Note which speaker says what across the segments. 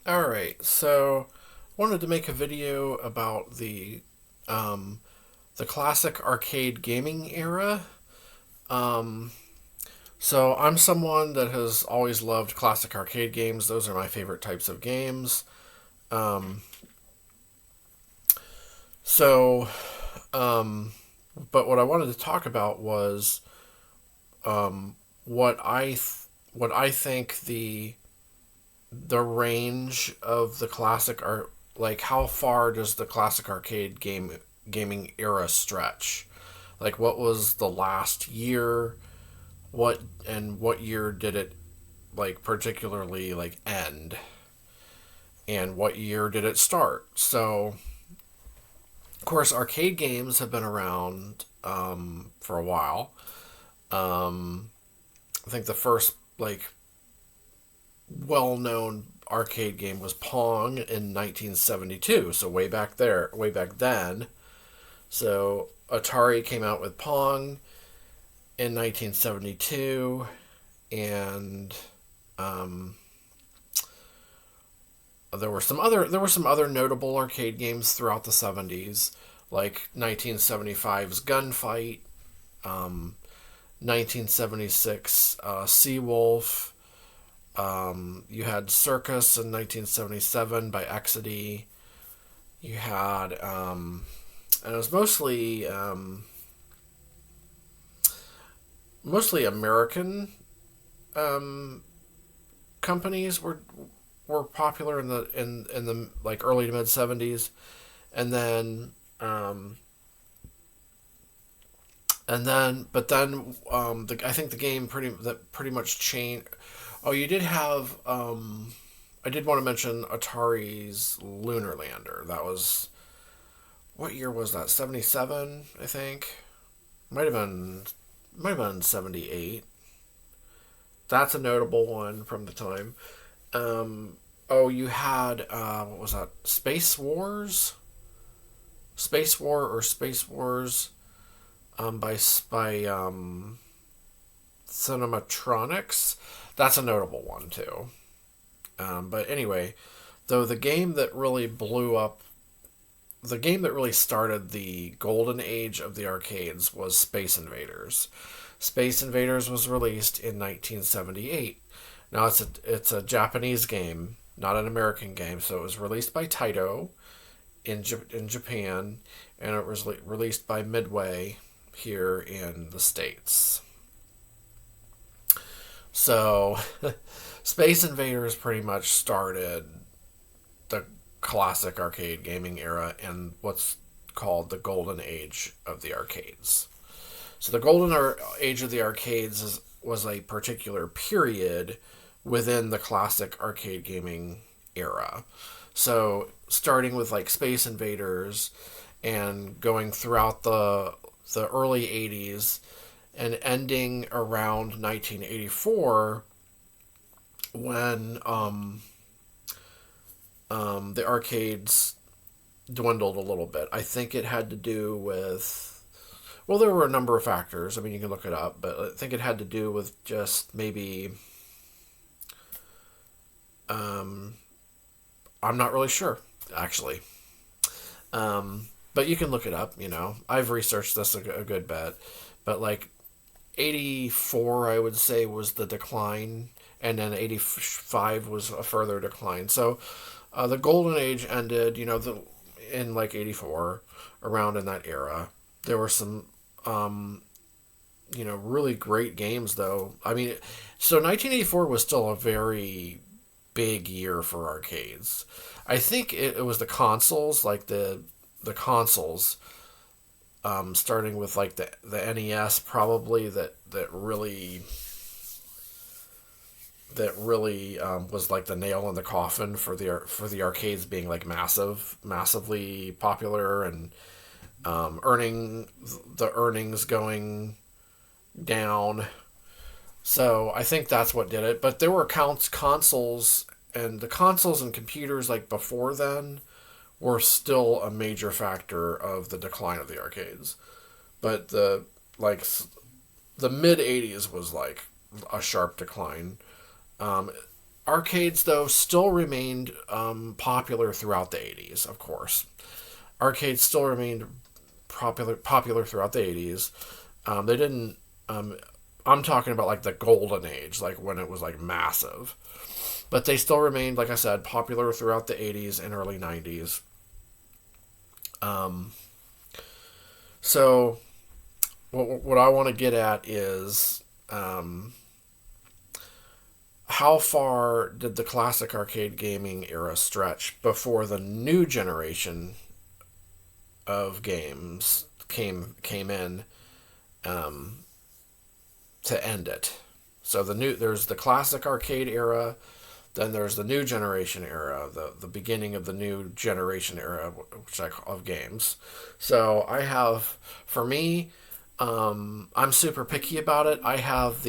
Speaker 1: Alright, so I wanted to make a video about the classic arcade gaming era. Um, so I'm someone that has always loved classic arcade games. Those are my favorite types of games. Um, so, um, but what I wanted to talk about was um, what what I think the range of the classic art, like how far does the classic arcade gaming era stretch? Like what was the last year? What year did it like particularly like end? And what year did it start? So, of course, arcade games have been around for a while. Um, I think the first like well-known arcade game was Pong in 1972. So way back there, way back then. So Atari came out with Pong in 1972, and um, there were some other notable arcade games throughout the 70s, like 1975's Gunfight, 1976 Seawolf. You had Circus in 1977 by Exidy. You had, and it was mostly American um, companies were popular in the like early to mid 70s, and then I think the game pretty much changed. Oh, you did have I did want to mention Atari's Lunar Lander. That was, what year was that? 77, I think. Might have been might have been 78. That's a notable one from the time. Oh, you had what was that? Space War or Space Wars by Cinematronics. That's a notable one too. But anyway, though the game that really started the golden age of the arcades was Space Invaders. Space Invaders was released in 1978. Now it's a Japanese game, not an American game. So it was released by Taito in Japan, and it was released by Midway here in the States. So Space Invaders pretty much started the classic arcade gaming era and what's called the golden age of the arcades. So the age of the arcades was a particular period within the classic arcade gaming era. So starting with like Space Invaders and going throughout the early 80s and ending around 1984 when the arcades dwindled a little bit. I think it had to do with, well, there were a number of factors. I mean, you can look it up, but I think it had to do with just maybe, um, I'm not really sure, actually. But you can look it up, I've researched this a good bit. But like 84, I would say, was the decline, and then 85 was a further decline. So the golden age ended, in like 84, around in that era. There were some, really great games, though. I mean, so 1984 was still a very big year for arcades. I think it was the consoles, like the consoles, starting with like the NES, probably that really was like the nail in the coffin for the arcades being like massively popular, and earnings going down. So I think that's what did it. But there were consoles, and the consoles and computers like before then were still a major factor of the decline of the arcades. But like the mid 80s was like a sharp decline. Um, arcades, though, still remained popular throughout the 80s, of course. Arcades still remained popular throughout the 80s. They didn't. I'm talking about like the golden age, like when it was like massive. But they still remained, like I said, popular throughout the 80s and early 90s. Um, so, what I want to get at is how far did the classic arcade gaming era stretch before the new generation of games came in um, to end it? So there's the classic arcade era, then there's the new generation era, the beginning of the new generation era, which I call of games. So I have, for me, I'm super picky about it. I have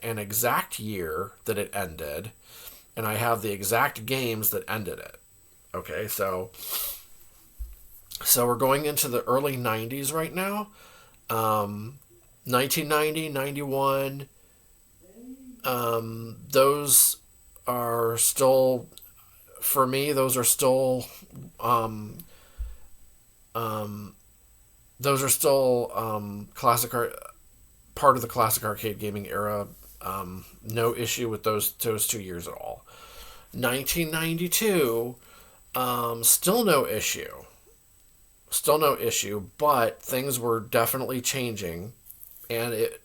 Speaker 1: an exact year that it ended, and I have the exact games that ended it. Okay, so we're going into the early 90s right now. 1990, 91. Those are still, for me, those are still um, um, classic part of the classic arcade gaming era. No issue with those 2 years at all. 1992, still no issue. Still no issue, but things were definitely changing, and it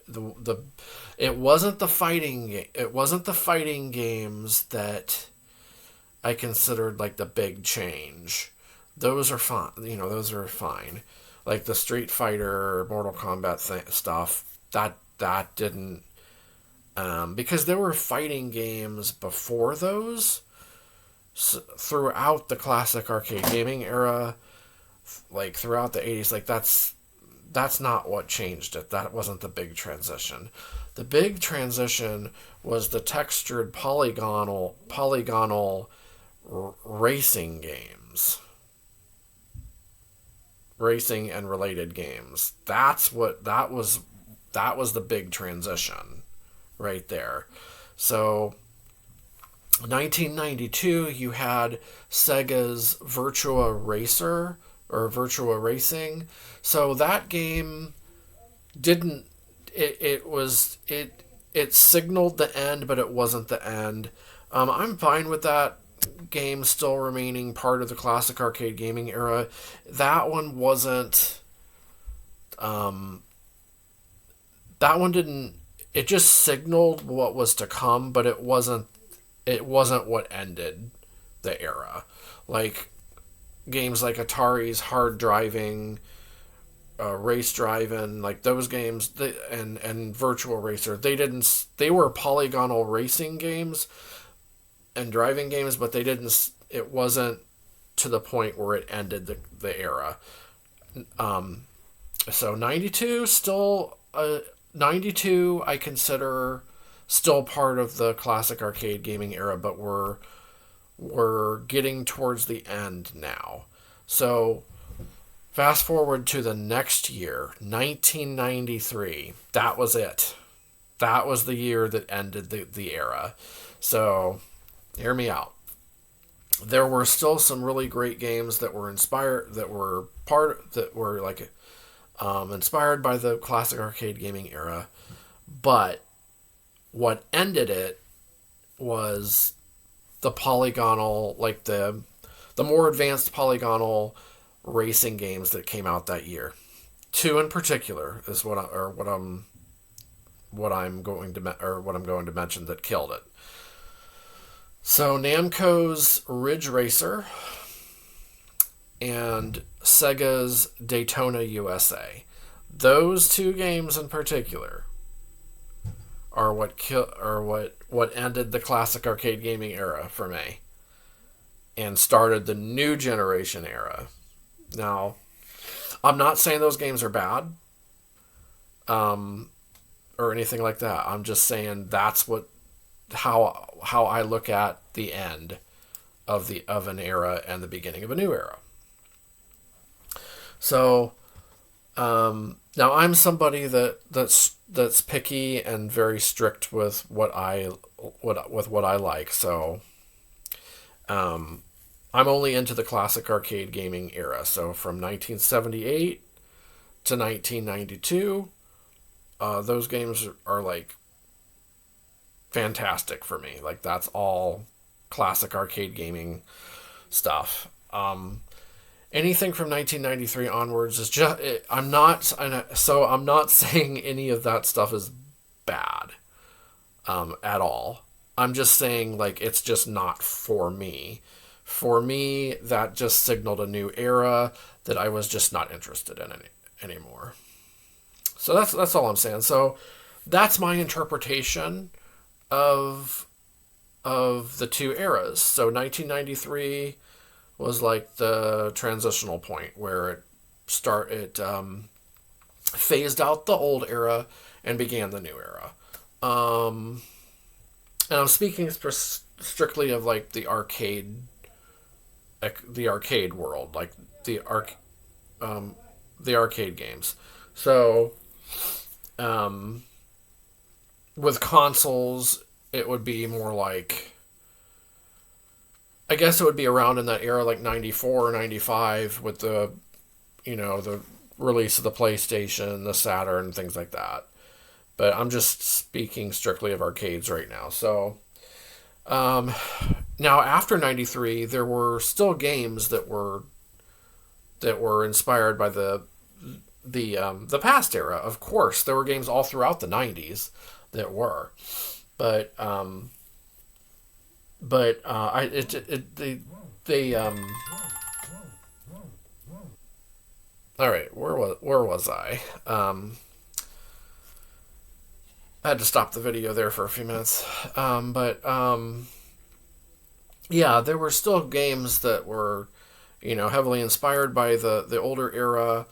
Speaker 1: wasn't the fighting games that I considered like the big change. Those are fine, those are fine. Like the Street Fighter, Mortal Kombat stuff, that didn't, because there were fighting games before those, throughout the classic arcade gaming era, like throughout the 80s. Like that's not what changed it. That wasn't the big transition. The big transition was the textured polygonal racing games, racing and related games. That was the big transition right there. So 1992, you had Sega's Virtua Racer, or Virtua Racing. So that game didn't, it signaled the end, but it wasn't the end. I'm fine with that game still remaining part of the classic arcade gaming era. That one wasn't. That one didn't. It just signaled what was to come, but it wasn't. It wasn't what ended the era. Like games like Atari's Hard Driving, Race Driving, like those games, and Virtual Racer, they were polygonal racing games and driving games, but they didn't. It wasn't to the point where it ended the era. So 92 still 92 I consider still part of the classic arcade gaming era, but we're getting towards the end now. So fast forward to the next year, 1993. That was it. That was the year that ended the era. So hear me out. There were still some really great games that were inspired by the classic arcade gaming era, but what ended it was the polygonal, like the more advanced polygonal racing games that came out that year. Two in particular is what I'm going to mention that killed it. So Namco's Ridge Racer and Sega's Daytona USA. Those two games in particular are what ended the classic arcade gaming era for me and started the new generation era. Now, I'm not saying those games are bad, or anything like that. I'm just saying that's how I look at the end of an era and the beginning of a new era. So Now I'm somebody that's picky and very strict with what I like. So I'm only into the classic arcade gaming era. So from 1978 to 1992, those games are like fantastic for me. Like that's all classic arcade gaming stuff. Anything from 1993 onwards is just I'm not saying any of that stuff is bad at all. I'm just saying like it's just not for me. For me, that just signaled a new era that I was just not interested in anymore. So that's all I'm saying. So that's my interpretation of the two eras. So 1993 was like the transitional point where it phased out the old era and began the new era. And I'm speaking strictly of like the arcade world, like um, the arcade games. So with consoles, it would be more like, I guess it would be around in that era, like 94 or 95, with the release of the PlayStation, the Saturn, things like that. But I'm just speaking strictly of arcades right now. So now after 93, there were still games that were inspired by the past era. Of course, there were games all throughout the 90s that were, but I it they all right, where was I? I had to stop the video there for a few minutes. But yeah, there were still games that were, heavily inspired by the older era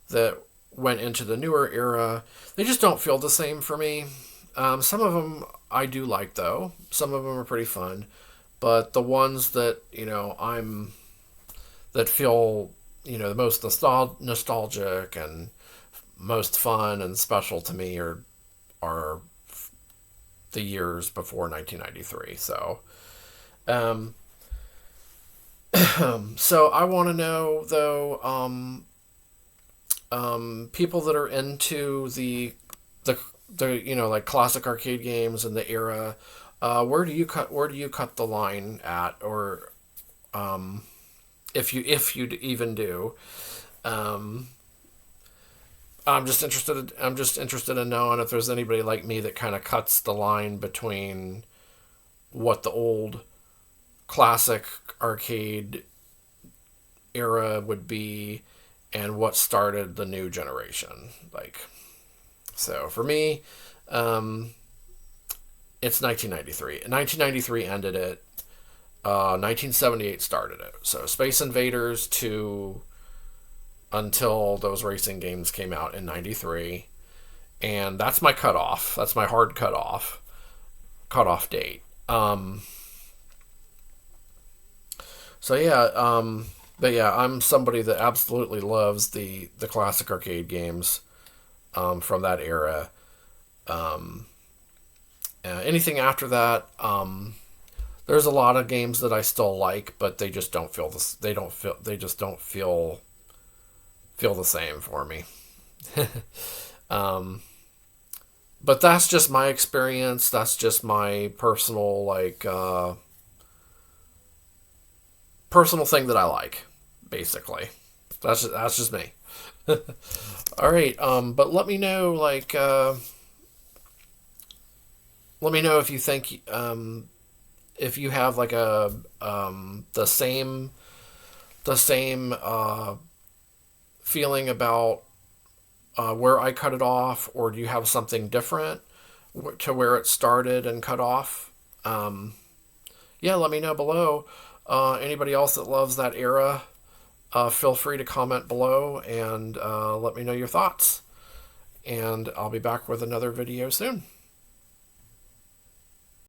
Speaker 1: that went into the newer era. They just don't feel the same for me. Some of them I do like though. Some of them are pretty fun, but the ones that that feel the most nostalgic and most fun and special to me are the years before 1993. So, so I want to know though, people that are into the like classic arcade games and the era, where do you cut the line at, or if you even do. Um, I'm just interested in knowing if there's anybody like me that kind of cuts the line between what the old classic arcade era would be and what started the new generation. Like, so for me, um, it's 1993. 1993 ended it. 1978 started it. So Space Invaders 2 until those racing games came out in 93. And that's my cutoff. That's my hard cutoff date. So yeah, but yeah, I'm somebody that absolutely loves the classic arcade games from that era. Um, Anything after that, there's a lot of games that I still like, but they just don't feel this. They just don't feel the same for me. um, but that's just my experience. That's just my personal personal thing that I like, basically. That's just me. All right. But let me know if you think if you have like the same feeling about where I cut it off, or do you have something different to where it started and cut off? Yeah, let me know below. Anybody else that loves that era, feel free to comment below and let me know your thoughts. And I'll be back with another video soon.